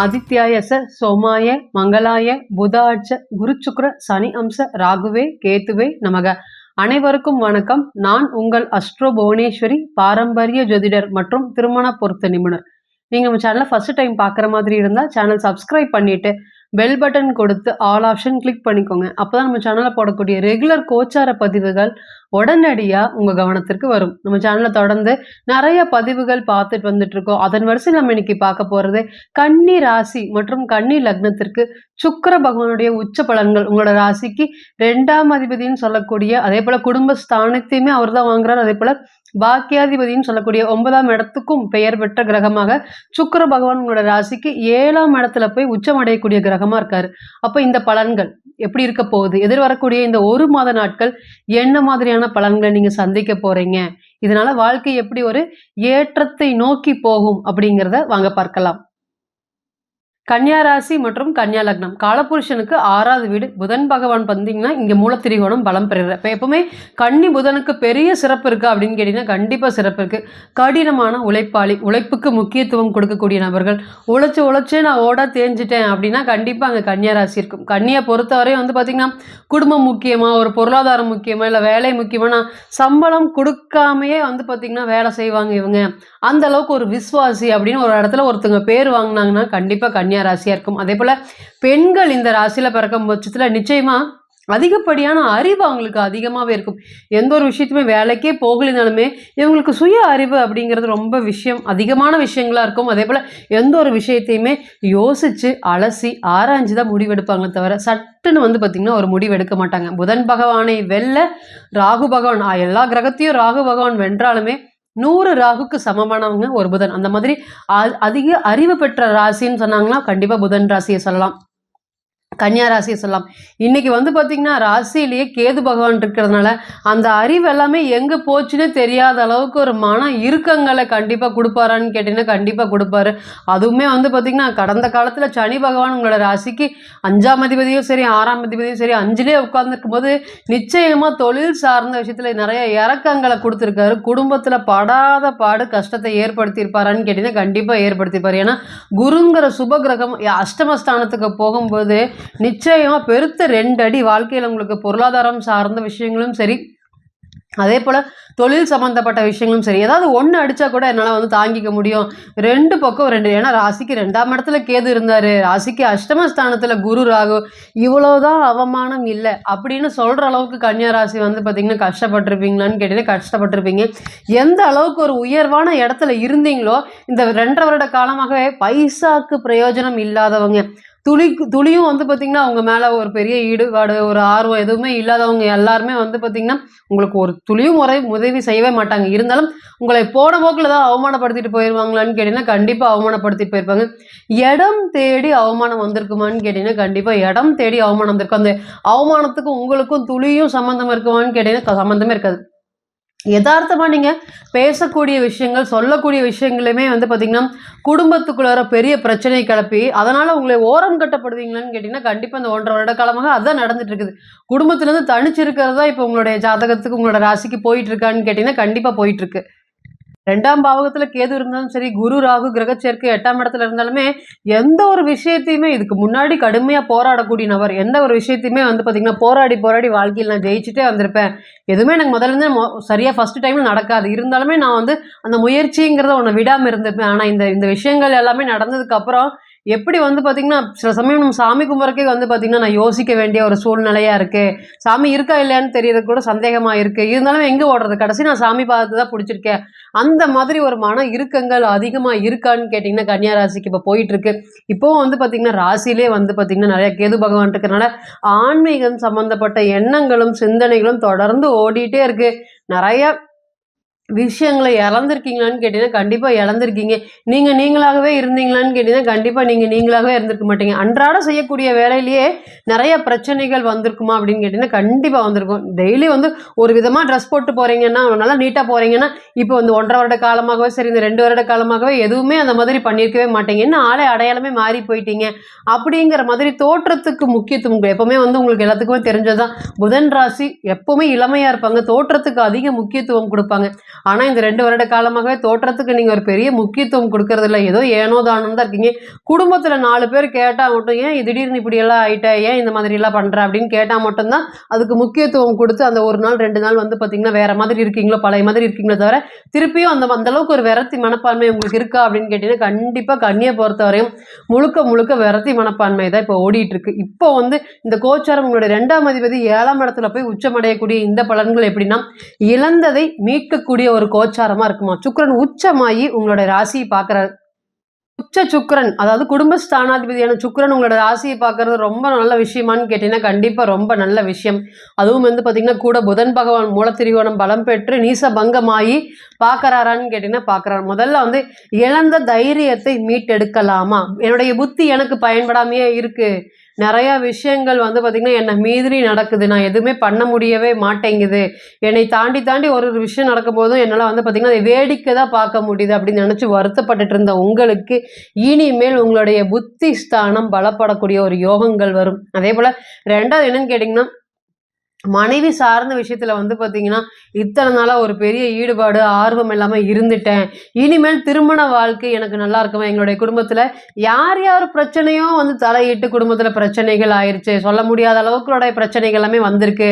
ஆதித்யாய சோமாய மங்களாய புதாட்ச குரு சுக்ர சனி அம்ச ராகுவே கேத்துவே நமக. அனைவருக்கும் வணக்கம். நான் உங்கள் அஸ்ட்ரோ புவனேஸ்வரி, பாரம்பரிய ஜோதிடர் மற்றும் திருமண பொருத்த நிபுணர். நீங்க நம்ம சேனலை ஃபர்ஸ்ட் டைம் பார்க்குற மாதிரி இருந்தால் சேனல் சப்ஸ்கிரைப் பண்ணிட்டு பெல் பட்டன் கொடுத்து ஆல் ஆப்ஷன் கிளிக் பண்ணிக்கோங்க. அப்போதான் நம்ம சேனலில் போடக்கூடிய ரெகுலர் கோச்சார பதிவுகள் உடனடியாக உங்கள் கவனத்திற்கு வரும். நம்ம சேனலில் தொடர்ந்து நிறைய பதிவுகள் பார்த்துட்டு வந்துட்டு இருக்கோம். அதன் வரிசையில் நம்ம இன்னைக்கு பார்க்க போகிறது கன்னி ராசி மற்றும் கன்னி லக்னத்திற்கு சுக்கிர பகவானுடைய உச்ச பலன்கள். உங்களோட ராசிக்கு 2ஆம் அதிபதினு சொல்லக்கூடிய, அதே போல குடும்ப ஸ்தானத்தையுமே அவர் தான் வாங்குறாரு. அதே போல பாக்கியாதிபதினு சொல்லக்கூடிய 9ஆம் இடத்துக்கும் பெயர் பெற்ற கிரகமாக சுக்கிர பகவான் உங்களோட ராசிக்கு 7ஆம் இடத்துல போய் உச்சம் அடையக்கூடிய கிரகமா இருக்காரு. அப்ப இந்த பலன்கள் எப்படி இருக்க போகுது, எதிர்வரக்கூடிய இந்த ஒரு மாத நாட்கள் என்ன மாதிரியான பலன்களை நீங்க சந்திக்க போறீங்க, இதனால வாழ்க்கை எப்படி ஒரு ஏற்றத்தை நோக்கி போகும் அப்படிங்கிறத வாங்க பார்க்கலாம். கன்னியா ராசி மற்றும் கன்னியா லக்னம், காலபுருஷனுக்கு 6வது வீடு. புதன் பகவான் பார்த்தீங்கன்னா இங்கே மூலத்திரிகோணம் பலம் பெறுகிற. இப்போ எப்பவுமே கன்னி புதனுக்கு பெரிய சிறப்பு இருக்கா அப்படின்னு கேட்டிங்கன்னா கண்டிப்பாக சிறப்பு இருக்குது. கடினமான உழைப்பாளி, உழைப்புக்கு முக்கியத்துவம் கொடுக்கக்கூடிய நபர்கள். உழைச்சே நான் ஓட தேஞ்சிட்டேன் அப்படின்னா கண்டிப்பாக அங்கே கன்னியா ராசி இருக்கும். கன்னியை பொறுத்தவரையும் பார்த்திங்கன்னா குடும்பம் முக்கியமாக, ஒரு பொருளாதாரம் முக்கியமாக, இல்லை வேலை முக்கியமாக, நான் சம்பளம் கொடுக்காமையே பார்த்திங்கன்னா வேலை செய்வாங்க இவங்க. அந்த அளவுக்கு ஒரு விஸ்வாசி அப்படின்னு ஒரு இடத்துல ஒருத்தங்க பேர் வாங்கினாங்கன்னா கண்டிப்பாக கன்னியா ராசியா இருக்கும். அதே போல பெண்கள் இந்த ராசியில பிறக்கும் பட்சத்துல நிச்சயமா அதிகப்படியான அறிவு அவங்களுக்கு அதிகமாகவே இருக்கும். எந்த ஒரு விஷயத்துமே வேலைக்கே போகலினாலுமே இவங்களுக்கு சுய அறிவு அப்படிங்கிறது ரொம்ப அதிகமான விஷயங்களா இருக்கும். அதே போல் எந்த ஒரு விஷயத்தையுமே யோசித்து அலசி ஆராய்ஞ்சு தான் முடிவெடுப்பாங்களே தவிர சட்டுன்னு பார்த்திங்கன்னா ஒரு முடிவு எடுக்க மாட்டாங்க. புதன் பகவானை வெல்ல ராகு பகவான், எல்லா கிரகத்தையும் ராகு பகவான் வென்றாலுமே 100 ராகுக்கு சமமானவங்க ஒரு புதன். அந்த மாதிரி அதிக அறிவு பெற்ற ராசின்னு சொன்னாங்கன்னா கண்டிப்பா புதன் ராசியை சொல்லலாம், கன்னியா ராசியை சொல்லலாம். இன்னைக்கு பார்த்தீங்கன்னா ராசியிலேயே கேது பகவான் இருக்கிறதுனால அந்த அறிவு எல்லாமே எங்கே போச்சுன்னே தெரியாத அளவுக்கு ஒரு மன இறுக்கங்களை கண்டிப்பாக கொடுப்பாரான்னு கேட்டிங்கன்னா கண்டிப்பாக கொடுப்பாரு. அதுவுமே பார்த்தீங்கன்னா கடந்த காலத்தில் சனி பகவான் உங்களோட ராசிக்கு 5ஆம் அதிபதியும் சரி 6ஆம் அதிபதியும் சரி 5லே உட்கார்ந்துருக்கும் போது நிச்சயமாக தொழில் சார்ந்த விஷயத்தில் நிறைய இறக்கங்களை கொடுத்துருக்காரு. குடும்பத்தில் படாத பாடு கஷ்டத்தை ஏற்படுத்தியிருப்பாரான்னு கேட்டிங்கன்னா கண்டிப்பாக ஏற்படுத்தியிருப்பார். ஏன்னா குருங்கிற சுப கிரகம் அஷ்டமஸ்தானத்துக்கு போகும்போது நிச்சயமா பெருத்த 2 அடி வாழ்க்கையில் உங்களுக்கு பொருளாதாரம் சார்ந்த விஷயங்களும் சரி, அதே போல தொழில் சம்பந்தப்பட்ட விஷயங்களும் சரி, ஏதாவது ஒன்று அடிச்சா கூட என்னால் தாங்கிக்க முடியும். 2 பக்கம் 2. ஏன்னா ராசிக்கு 2ஆம் இடத்துல கேது இருந்தாரு, ராசிக்கு அஷ்டமஸ்தானத்துல குரு ராகு, இவ்வளவுதான் அவமானம் இல்லை அப்படின்னு சொல்ற அளவுக்கு கன்னியா ராசி பார்த்தீங்கன்னா கஷ்டப்பட்டிருப்பீங்களான்னு கேட்டீங்கன்னா கஷ்டப்பட்டிருப்பீங்க. எந்த அளவுக்கு ஒரு உயர்வான இடத்துல இருந்தீங்களோ இந்த 2.5 வருட காலமாகவே பைசாக்கு பிரயோஜனம் இல்லாதவங்க, துளியும் பார்த்திங்கன்னா அவங்க மேலே ஒரு பெரிய ஈடுபாடு, ஒரு ஆர்வம் எதுவுமே இல்லாதவங்க எல்லாருமே பார்த்திங்கன்னா உங்களுக்கு ஒரு துளியும் உதவி செய்யவே மாட்டாங்க. இருந்தாலும் உங்களை போன போக்கில் தான் அவமானப்படுத்திட்டு போயிடுவாங்களான்னு கேட்டிங்கன்னா கண்டிப்பாக அவமானப்படுத்திட்டு போயிருப்பாங்க. இடம் தேடி அவமானம் வந்திருக்குமான்னு கேட்டிங்கன்னா கண்டிப்பாக இடம் தேடி அவமானம் வந்திருக்கும். அந்த அவமானத்துக்கும் உங்களுக்கும் துளியும் சம்மந்தம் இருக்குமான்னு கேட்டிங்கன்னா சம்மந்தமே இருக்காது. யதார்த்தமாக நீங்கள் பேசக்கூடிய விஷயங்கள், சொல்லக்கூடிய விஷயங்களுமே பார்த்திங்கன்னா குடும்பத்துக்குள்ளார பெரிய பிரச்சனை கிளப்பி அதனால் உங்களை ஓரம் கட்டப்படுவீங்களான்னு கேட்டிங்கன்னா கண்டிப்பாக இந்த 1.5 வருட காலமாக அதுதான் நடந்துட்டு இருக்குது. குடும்பத்துலேருந்து தனிச்சிருக்கிறதா இப்போ உங்களுடைய ஜாதகத்துக்கு உங்களோட ராசிக்கு போயிட்டுருக்கான்னு கேட்டிங்கன்னா கண்டிப்பாக போயிட்டுருக்கு. 2ஆம் பாவகத்தில் கேது இருந்தாலும் சரி, குரு ராகு கிரக சேர்க்கை 8ஆம் இடத்துல இருந்தாலுமே எந்த ஒரு விஷயத்தையுமே இதுக்கு முன்னாடி கடுமையாக போராடக்கூடிய நபர். எந்த ஒரு விஷயத்தையுமே பார்த்திங்கன்னா போராடி வாழ்க்கையில் நான் ஜெயிச்சுட்டே வந்திருப்பேன், எதுவுமே எனக்கு முதல்ல இருந்து சரியாக ஃபர்ஸ்ட் டைமில் நடக்காது, இருந்தாலுமே நான் அந்த முயற்சிங்கிறத ஒன்று விடாமல் இருந்திருப்பேன். ஆனால் இந்த விஷயங்கள் எல்லாமே நடந்ததுக்கப்புறம் எப்படி பார்த்திங்கன்னா சில சமயம் நம்ம சாமி கும்பிட்றக்கே பார்த்திங்கன்னா நான் யோசிக்க வேண்டிய ஒரு சூழ்நிலையாக இருக்குது. சாமி இருக்கா இல்லையான்னு தெரியறது கூட சந்தேகமாக இருக்குது. இருந்தாலும் எங்கே ஓடுறது, கடைசி நான் சாமி பார்த்து தான் பிடிச்சிருக்கேன். அந்த மாதிரி ஒரு மன இறுக்கங்கள் அதிகமாக இருக்கான்னு கேட்டிங்கன்னா கன்னியா ராசிக்கு இப்போ போயிட்டுருக்கு. இப்போவும் பார்த்திங்கன்னா ராசியிலே பார்த்திங்கன்னா நிறைய கேது பகவான் இருக்கிறனால ஆன்மீகம் சம்மந்தப்பட்ட எண்ணங்களும் சிந்தனைகளும் தொடர்ந்து ஓடிட்டே இருக்குது. நிறைய விஷயங்களை இழந்திருக்கீங்களான்னு கேட்டீங்கன்னா கண்டிப்பாக இழந்திருக்கீங்க. நீங்களாகவே இருந்தீங்களான்னு கேட்டீங்கன்னா கண்டிப்பாக நீங்களாகவே இருந்திருக்க மாட்டீங்க. அன்றாட செய்யக்கூடிய வேலையிலேயே நிறைய பிரச்சனைகள் வந்திருக்குமா அப்படின்னு கேட்டிங்கன்னா கண்டிப்பாக வந்திருக்கும். டெய்லி ஒரு விதமாக ட்ரெஸ் போட்டு போகிறீங்கன்னா, நல்லா நீட்டாக போகிறீங்கன்னா, இப்போ 1.5 வருட காலமாகவே சரி, இந்த 2 வருட காலமாகவே எதுவுமே அந்த மாதிரி பண்ணியிருக்கவே மாட்டீங்க. என்ன ஆளே அடையாளமே மாறி போயிட்டீங்க அப்படிங்கிற மாதிரி தோற்றத்துக்கு முக்கியத்துவம் எப்பவுமே உங்களுக்கு எல்லாத்துக்குமே தெரிஞ்சதுதான். புதன் ராசி எப்பவுமே இளமையாக இருப்பாங்க, தோற்றத்துக்கு அதிக முக்கியத்துவம் கொடுப்பாங்க. ஆனா இந்த 2 வருட காலமாகவே தோற்றத்துக்கு நீங்க ஒரு பெரிய முக்கியத்துவம் குடுக்கறது இல்ல. ஏதோ ஏனோ தானோன்னு தான் இருக்கீங்க. குடும்பத்துல 4 பேர் கேட்டா மட்டும், "ஏன் திடீர்னு இப்படியெல்லாம் ஆயிட்ட? ஏன் இந்த மாதிரிலாம் பண்ற?" அப்படின்னு கேட்டா மட்டும் தான் அதுக்கு முக்கியத்துவம் குடுத்து அந்த 1 நாள் 2 நாள் வந்து பார்த்தீங்கன்னா, வேற மாதிரி இருக்கீங்களோ, பழைய மாதிரி இருக்கீங்களோ தவிர, திருப்பியும் அந்த அளவுக்கு ஒரு விரக்தி மனப்பான்மை உங்களுக்கு இருக்கா அப்படின்னு கேட்டீங்கன்னா, கண்டிப்பா கன்னிய பொறுத்தவரையும் முழுக்க முழுக்க விரக்தி மனப்பான்மை தான் இப்போ ஓடிட்டு இருக்கு. இப்போ வந்து இந்த கோச்சாரம் உங்களுடைய 2ஆம் அதிபதி 7ஆம் இடத்துல போய் உச்சமடையக்கூடிய இந்த பலன்கள் எப்படின்னா, இழந்ததை மீட்கக்கூடிய ஒரு கோச்சாரமா இருக்குமா. சுக்கிரன் உச்சமாகி உங்களுடைய ராசியை பார்க்கிறார். உச்ச சுக்கிரன், அதாவது குடும்ப ஸ்தானாதிபதியான சுக்கிரன் உங்களோட ராசியை பார்க்கறது ரொம்ப நல்ல விஷயமான்னு கேட்டீங்கன்னா, கண்டிப்பா ரொம்ப நல்ல விஷயம். அதுவும் வந்து பார்த்தீங்கன்னா, கூட புதன் பகவான் மூலத்திரிகோணம் பலம் பெற்று நீச பங்கமாயி பார்க்கறாரான்னு கேட்டீங்கன்னா, பார்க்கறாரு. முதல்ல வந்து இழந்த தைரியத்தை மீட்டெடுக்கலாமா? என்னுடைய புத்தி எனக்கு பயன்படாமயே இருக்கு. நெறைய விஷயங்கள் வந்து பார்த்தீங்கன்னா, என்ன மீறி நடக்குது. நான் எதுவுமே பண்ண முடியவே மாட்டேங்குது. என்னை தாண்டி தாண்டி ஒரு ஒரு விஷயம் நடக்கும்போதும் என்னால வந்து பார்த்தீங்கன்னா, அதை வேடிக்கை தான் பார்க்க முடியுது அப்படின்னு நெனச்சு வருத்தப்பட்டுட்டு இருந்த உங்களுக்கு, இனிமேல் உங்களுடைய புத்தி ஸ்தானம் பலப்படக்கூடிய ஒரு யோகங்கள் வரும். அதேபோல 2வது என்னன்னு கேட்டீங்கன்னா, மனைவி சார்ந்த விஷயத்துல வந்து பார்த்தீங்கன்னா, இத்தன நாளா ஒரு பெரிய ஈடுபாடு, ஆர்வம் இல்லாம இருந்துட்டேன். இனிமேல் திருமண வாழ்க்கை எனக்கு நல்லா இருக்குமா? எங்களுடைய குடும்பத்துல யார் யார் பிரச்சனையோ வந்து தலையிட்டு குடும்பத்துல பிரச்சனைகள் ஆயிருச்சு. சொல்ல முடியாத அளவுக்குடைய பிரச்சனைகள் எல்லாமே வந்திருக்கு.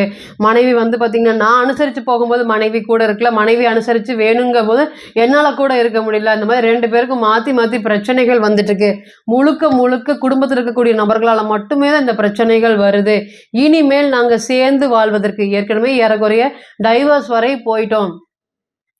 மனைவி வந்து பார்த்தீங்கன்னா, நான் அனுசரிச்சு போகும்போது மனைவி கூட இருக்கல. மனைவி அனுசரிச்சு வேணுங்கும்போது என்னால கூட இருக்க முடியல. இந்த மாதிரி 2 பேருக்கும் மாத்தி மாத்தி பிரச்சனைகள் வந்துட்டு இருக்கு. முழுக்க முழுக்க குடும்பத்துல இருக்கக்கூடிய நபர்களால மட்டுமே தான் இந்த பிரச்சனைகள் வருது. இனிமேல் நாங்க சேர்ந்து வாழ்வதற்கு ஏற்கனவே ஏறக்குறைய டைவர்ஸ் வரை போயிட்டோம்.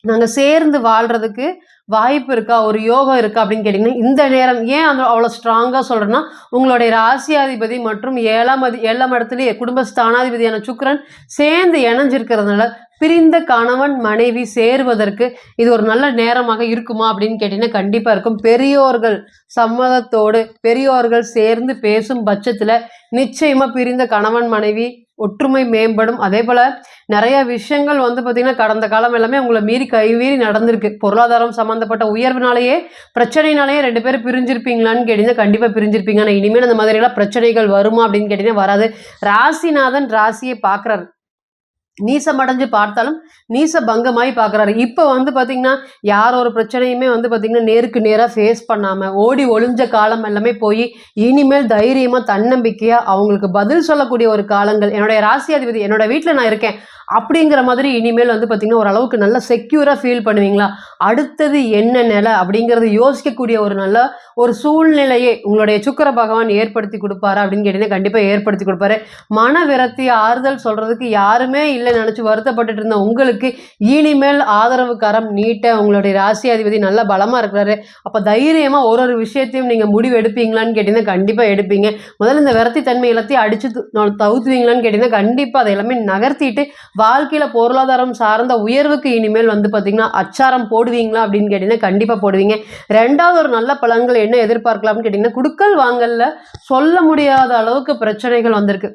நாங்க சேர்ந்து வாழ்றதுக்கு வாய்ப்பு இருக்கா? ஒரு யோகம் இருக்கா? அப்படின்னு கேட்டீங்கன்னா, இந்த நேரம் ஏன் அவ்வளோ ஸ்ட்ராங்கா சொல்றேன்னா, உங்களுடைய ராசியாதிபதி மற்றும் 7ஆம் இடத்திலேயே குடும்ப ஸ்தானாதிபதியான சுக்கிரன் சேர்ந்து இணைஞ்சிருக்கிறதுனால, பிரிந்த கணவன், மனைவி சேருவதற்கு இது ஒரு நல்ல நேரமாக இருக்குமா? அப்படின்னு கேட்டீங்கன்னா, கண்டிப்பா இருக்கும். பெரியோர்கள் சம்மதத்தோடு, பெரியோர்கள் சேர்ந்து பேசும் பட்சத்துல, நிச்சயமா பிரிந்த கணவன், மனைவி ஒற்றுமை மேம்படும். அதேபோல நெறைய விஷயங்கள் வந்து பார்த்தீங்கன்னா, கடந்த காலம் எல்லாமே உங்கள மீறி கைமீறி நடந்திருக்கு. பொருளாதாரம் சம்மந்தப்பட்ட உயர்வுனாலேயே, பிரச்சனையினாலேயே 2 பேரும் பிரிஞ்சிருப்பீங்களான்னு கேட்டீங்கன்னா, கண்டிப்பா பிரிஞ்சிருப்பீங்க. ஆனா இனிமேல் அந்த மாதிரியெல்லாம் பிரச்சனைகள் வருமா அப்படின்னு கேட்டீங்கன்னா, வராது. ராசிநாதன் ராசியை பார்க்கிறார். நீசமடைஞ்சு பார்த்தாலும் நீச பங்கமாய் பார்க்குறாரு. இப்போ வந்து பார்த்தீங்கன்னா, யார் ஒரு பிரச்சனையுமே வந்து பார்த்தீங்கன்னா, நேருக்கு நேரா ஃபேஸ் பண்ணாம, ஓடி ஒளிஞ்ச காலம் எல்லாமே போயி, இனிமேல் தைரியமா, தன்னம்பிக்கையா அவங்களுக்கு பதில் சொல்லக்கூடிய ஒரு காலங்கள். என்னுடைய ராசியாதிபதி என்னோட வீட்ல நான் இருக்கேன். அப்படிங்கிற மாதிரி இனிமேல் வந்து பார்த்தீங்கன்னா, ஓரளவுக்கு நல்லா செக்யூரா ஃபீல் பண்ணுவீங்களா? அடுத்தது என்ன நிலை அப்படிங்கிறது யோசிக்கக்கூடிய ஒரு நல்ல ஒரு சூழ்நிலையை உங்களுடைய சுக்கிர பகவான் ஏற்படுத்தி குடுப்பாரா? அப்படின்னு கேட்டீங்கன்னா, கண்டிப்பா ஏற்படுத்தி குடுப்பாரு. மன விரக்தி, ஆறுதல் சொல்றதுக்கு யாருமே இல்லன்னு நெனச்சு வருத்தப்பட்டுட்டு இருந்த உங்களுக்கு, இனிமேல் ஆதரவு கரம் நீட்ட உங்களுடைய ராசியாதிபதி நல்லா பலமா இருக்கிறாரு. அப்ப தைரியமா ஒரு ஒரு விஷயத்தையும் நீங்க முடிவு எடுப்பீங்களான்னு கேட்டீங்கன்னா, கண்டிப்பா எடுப்பீங்க. முதல்ல இந்த விரக்தி தன்மை எல்லாத்தையும் அடிச்சு தவுத்துவீங்களான்னு கேட்டீங்கன்னா, கண்டிப்பா அதை எல்லாமே நகர்த்திட்டு, வாழ்க்கையில பொருளாதாரம் சார்ந்த உயர்வுக்கு இனிமேல் வந்து பார்த்தீங்கன்னா, அச்சாரம் போடுவீங்களா அப்படின்னு கேட்டீங்கன்னா, கண்டிப்பா போடுவீங்க. 2வது ஒரு நல்ல பலன்கள் என்ன எதிர்பார்க்கலாம்னு கேட்டீங்கன்னா, குடுக்கல் வாங்கல்ல சொல்ல முடியாத அளவுக்கு பிரச்சனைகள் வந்திருக்கு.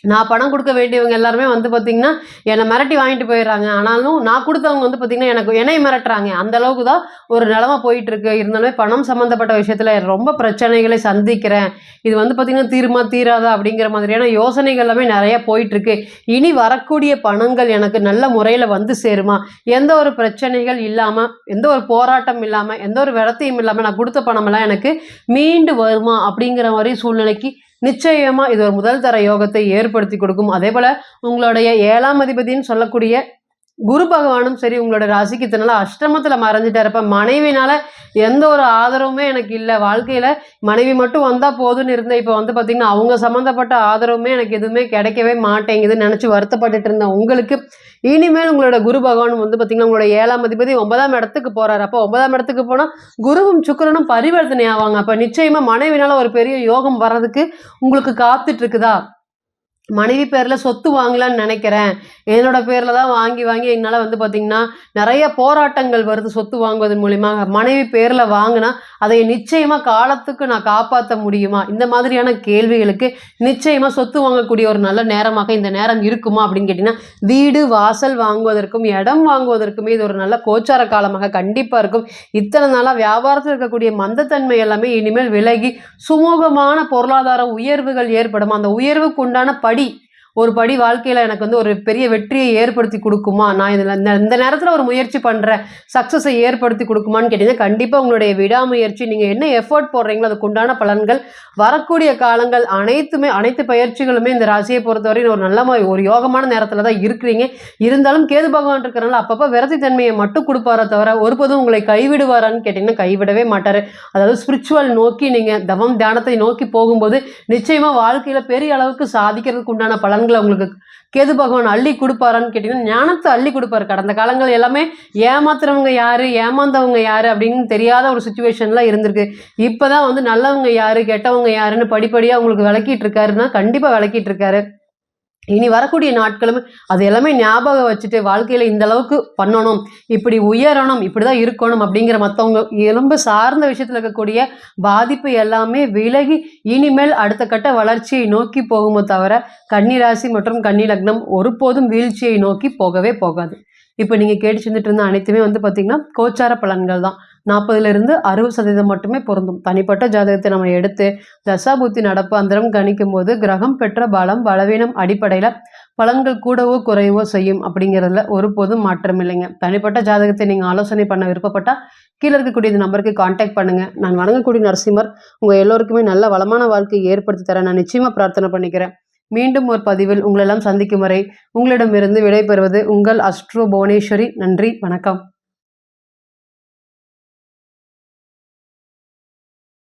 நான் பணம் குடுக்க வேண்டியவங்க எல்லாருமே வந்து பார்த்தீங்கன்னா, என்ன மிரட்டி வாங்கிட்டு போயிடுறாங்க. ஆனாலும் நான் குடுத்தவங்க வந்து பார்த்தீங்கன்னா, என்னைய மிரட்டுறாங்க. அந்த அளவுக்கு தான் ஒரு நிலைமை போயிட்டுருக்கு. இருந்தாலுமே பணம் சம்மந்தப்பட்ட விஷயத்துல ரொம்ப பிரச்சனைகளை சந்திக்கிறேன். இது வந்து பார்த்தீங்கன்னா, தீருமா? தீராதா? அப்படிங்கிற மாதிரியான யோசனைகள் எல்லாமே நெறைய போயிட்டுருக்கு. இனி வரக்கூடிய பணங்கள் எனக்கு நல்ல முறையில வந்து சேருமா? எந்த ஒரு பிரச்சனைகள் இல்லாம, எந்த ஒரு போராட்டம் இல்லாம, எந்த ஒரு விரயத்தையும் இல்லாம நான் குடுத்த பணமெல்லாம் எனக்கு மீண்டு வருமா? அப்படிங்கிற மாரி சூழ்நிலைக்கு நிச்சயமா இது ஒரு முதல் தர யோகத்தை ஏற்படுத்தி கொடுக்கும். அதேபோல உங்களுடைய 7ஆம் அதிபதின்னு சொல்லக்கூடிய குரு பகவானும் சரி, உங்களோட ராசிக்கு இத்தனை நாள் அஷ்டமத்துல மறைஞ்சிட்டாரு. அப்ப மனைவினால எந்த ஒரு ஆதரவுமே எனக்கு இல்ல. வாழ்க்கையில மனைவி மட்டும் வந்தா போதும்னு இருந்தேன். இப்ப வந்து பார்த்தீங்கன்னா, அவங்க சம்மந்தப்பட்ட ஆதரவுமே எனக்கு எதுவுமே கிடைக்கவே மாட்டேங்குதுன்னு நெனச்சு வருத்தப்பட்டுட்டு இருந்த உங்களுக்கு, இனிமேல் உங்களோட குரு பகவான் வந்து பார்த்தீங்கன்னா, உங்களோட 7ஆம் அதிபதி 9ஆம் இடத்துக்கு போறாரு. அப்போ 9ஆம் இடத்துக்கு போனா, குருவும் சுக்கிரனும் பரிவர்த்தனை ஆவாங்க. அப்ப நிச்சயமா மனைவினால ஒரு பெரிய யோகம் வர்றதுக்கு உங்களுக்கு காத்துட்டு இருக்குதா? மனைவி பேர்ல சொத்து வாங்கலான்னு நெனைக்கிறேன். என்னோட பேர்ல தான் வாங்கி, வாங்கி என்னால வந்து பார்த்தீங்கன்னா, நெறைய போராட்டங்கள் வருது சொத்து வாங்குவதன் மூலியமா. மனைவி பேர்ல வாங்குனா, அதை நிச்சயமா காலத்துக்கு நான் காப்பாத்த முடியுமா? இந்த மாதிரியான கேள்விகளுக்கு நிச்சயமா சொத்து வாங்கக்கூடிய ஒரு நல்ல நேரமாக இந்த நேரம் இருக்குமா? அப்படின்னு கேட்டீங்கன்னா, வீடு, வாசல் வாங்குவதற்கும், இடம் வாங்குவதற்குமே இது ஒரு நல்ல கோச்சார காலமாக கண்டிப்பா இருக்கும். இத்தனை நாளா வியாபாரத்துல இருக்கக்கூடிய மந்தத்தன்மை எல்லாமே இனிமேல் விலகி, சுமூகமான பொருளாதார உயர்வுகள் ஏற்படும். அந்த உயர்வுக்கு உண்டான படி ஒரு படி வாழ்க்கையில் எனக்கு வந்து ஒரு பெரிய வெற்றியை ஏற்படுத்தி கொடுக்குமா, நான் இதில் இந்த நேரத்தில் ஒரு முயற்சி பண்ணுறேன், சக்ஸஸை ஏற்படுத்தி கொடுக்குமான்னு கேட்டிங்கன்னா கண்டிப்பாக உங்களுடைய விடாமுயற்சி, நீங்கள் என்ன எஃபர்ட் போடுறீங்களோ அதுக்கு உண்டான பலன்கள் வரக்கூடிய காலங்கள் அனைத்து பயிற்சிகளுமே இந்த ராசியை பொறுத்தவரை ஒரு நல்ல ஒரு யோகமான நேரத்தில் தான் இருக்கிறீங்க. இருந்தாலும் கேது பகவான் இருக்கிறனால அப்பப்போ விரதி தன்மையை மட்டும் கொடுப்பாரே தவிர ஒருபோதும் உங்களை கைவிடுவாரான்னு கேட்டிங்கன்னா கைவிடவே மாட்டார். அதாவது ஸ்பிரிச்சுவல் நோக்கி நீங்கள் தவம் தியானத்தை நோக்கி போகும்போது நிச்சயமாக வாழ்க்கையில் பெரிய அளவுக்கு சாதிக்கிறதுக்கு உண்டான பலன்களை உங்களுக்கு கேது பகவான் அள்ளி கொடுப்பாரான்னு கேட்டிங்கன்னா ஞானத்தை அள்ளி கொடுப்பாரு. கடந்த காலங்கள் எல்லாமே ஏமாத்துறவங்க யாரு, ஏமாந்தவங்க யாரு அப்படின்னு தெரியாத ஒரு சுச்சுவேஷன்லாம் இருந்திருக்கு. இப்போ தான் வந்து நல்லவங்க யாரு, கெட்டவங்க யாருன்னு படிப்படியாக உங்களுக்கு விளக்கிட்டு இருக்காருன்னா கண்டிப்பாக விளக்கிட்டு இருக்காரு. இனி வரக்கூடிய நாட்களும் அது எல்லாமே ஞாபகம் வச்சுட்டு வாழ்க்கையில் இந்த அளவுக்கு பண்ணணும், இப்படி உயரணும், இப்படிதான் இருக்கணும் அப்படிங்கிற மற்றவங்க எலும்பு சார்ந்த விஷயத்தில் இருக்கக்கூடிய பாதிப்பு எல்லாமே விலகி இனிமேல் அடுத்த கட்ட வளர்ச்சியை நோக்கி போகுமோ தவிர கன்னி ராசி மற்றும் கன்னி லக்னம் ஒருபோதும் வீழ்ச்சியை நோக்கி போகவே போகாது. இப்போ நீங்கள் கேட்டு செஞ்சுட்டு இருந்த அனைத்துமே வந்து பார்த்தீங்கன்னா கோச்சார பலன்கள் தான். 40லிருந்து 60% மட்டுமே பொருந்தும். தனிப்பட்ட ஜாதகத்தை நம்ம எடுத்து தசாபுத்தி நடப்பு அந்தரம் கணிக்கும் போது கிரகம் பெற்ற பலம் பலவீனம் அடிப்படையில் பலன்கள் கூடவோ குறைவோ செய்யும் அப்படிங்கிறதுல ஒருபோதும் மாற்றம் இல்லைங்க. தனிப்பட்ட ஜாதகத்தை நீங்கள் ஆலோசனை பண்ண விருப்பப்பட்டால் கீழே இருக்கக்கூடிய இந்த நம்பருக்கு கான்டாக்ட் பண்ணுங்கள். நான் வணங்கக்கூடிய நரசிம்மர் உங்கள் எல்லோருக்குமே நல்ல வளமான வாழ்க்கையை ஏற்படுத்தி தர நான் நிச்சயமாக பிரார்த்தனை பண்ணிக்கிறேன். மீண்டும் ஒரு பதிவில் உங்களெல்லாம் சந்திக்கும் வரை உங்களிடமிருந்து விடைபெறுவது உங்கள் அஸ்ட்ரோ புவனேஸ்வரி. நன்றி, வணக்கம்.